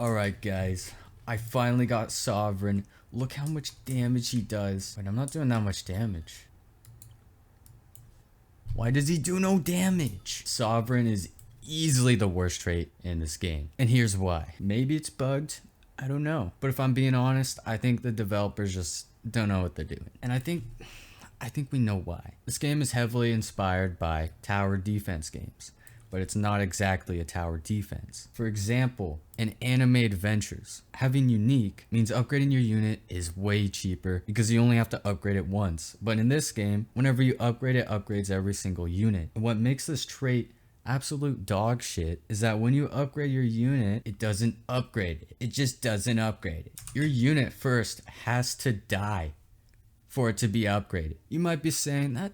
Alright guys, I finally got Sovereign. Look how much damage he does. Wait, I'm not doing that much damage. Why does he do no damage? Sovereign is easily the worst trait in this game. And here's why. Maybe it's bugged, I don't know. But if I'm being honest, I think the developers just don't know what they're doing. And I think we know why. This game is heavily inspired by tower defense games, but it's not exactly a tower defense. For example, in anime adventures, having unique means upgrading your unit is way cheaper because you only have to upgrade it once. But in this game, whenever you upgrade it, upgrades every single unit. And what makes this trait absolute dog shit is that when you upgrade your unit, it doesn't upgrade it. It just doesn't upgrade it. Your unit first has to die for it to be upgraded. You might be saying that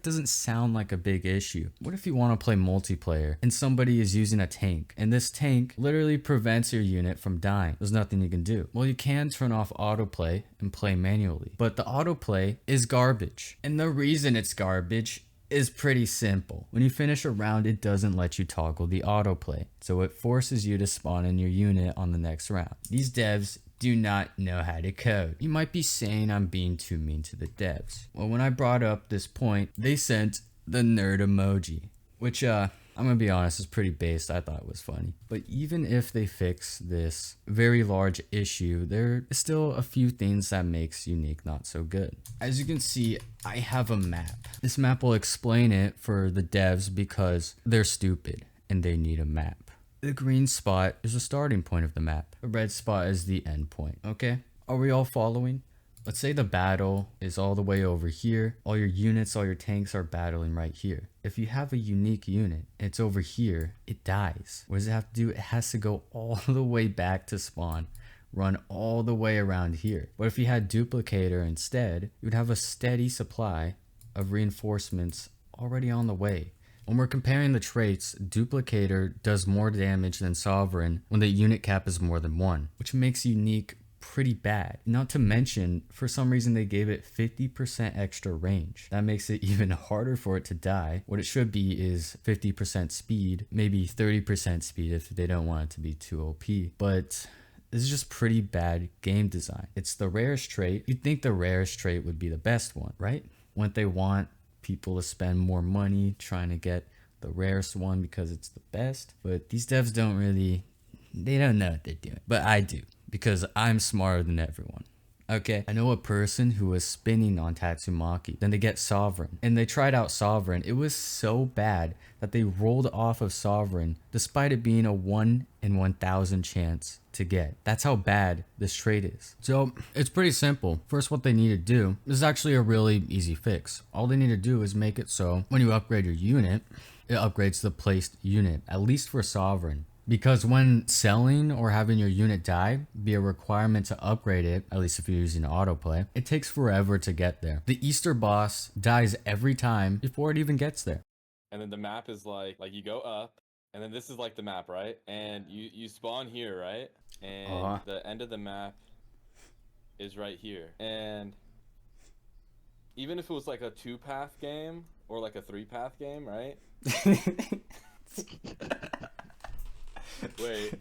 doesn't sound like a big issue. What if you want to play multiplayer and somebody is using a tank and this tank literally prevents your unit from dying? There's nothing you can do. Well, you can turn off autoplay and play manually, but the autoplay is garbage. And the reason it's garbage is pretty simple. When you finish a round, it doesn't let you toggle the autoplay, so it forces you to spawn in your unit on the next round. These devs do not know how to code. You might be saying I'm being too mean to the devs. Well, when I brought up this point, they sent the nerd emoji, which I'm gonna be honest, is pretty based. I thought it was funny. But even if they fix this very large issue, there is still a few things that makes Unique not so good. As you can see, I have a map. This map will explain it for the devs because they're stupid and they need a map. The green spot is the starting point of the map. The red spot is the end point, okay? Are we all following? Let's say the battle is all the way over here. All your units, all your tanks are battling right here. If you have a unique unit, and it's over here, it dies. What does it have to do? It has to go all the way back to spawn, run all the way around here. But if you had duplicator instead, you would have a steady supply of reinforcements already on the way. When we're comparing the traits, Duplicator does more damage than Sovereign when the unit cap is more than 1, which makes Unique pretty bad. Not to mention, for some reason they gave it 50% extra range. That makes it even harder for it to die. What it should be is 50% speed, maybe 30% speed if they don't want it to be too OP. But this is just pretty bad game design. It's the rarest trait. You'd think the rarest trait would be the best one, right? Wouldn't they want people to spend more money trying to get the rarest one because it's the best? But these devs don't know what they're doing. But I do, because I'm smarter than everyone. Okay, I know a person who was spinning on Tatsumaki, then they get Sovereign, and they tried out Sovereign. It was so bad that they rolled off of Sovereign despite it being a 1 in 1,000 chance to get. That's how bad this trait is. So it's pretty simple. First, what they need to do is actually a really easy fix. All they need to do is make it so when you upgrade your unit, it upgrades the placed unit, at least for Sovereign. Because when selling or having your unit die be a requirement to upgrade it, at least if you're using autoplay, it takes forever to get there. The Easter boss dies every time before it even gets there. And then the map is like you go up, and then this is like the map, right? And you spawn here, right? And the end of the map is right here. And even if it was like a 2-path game or like a 3-path game, right? Wait.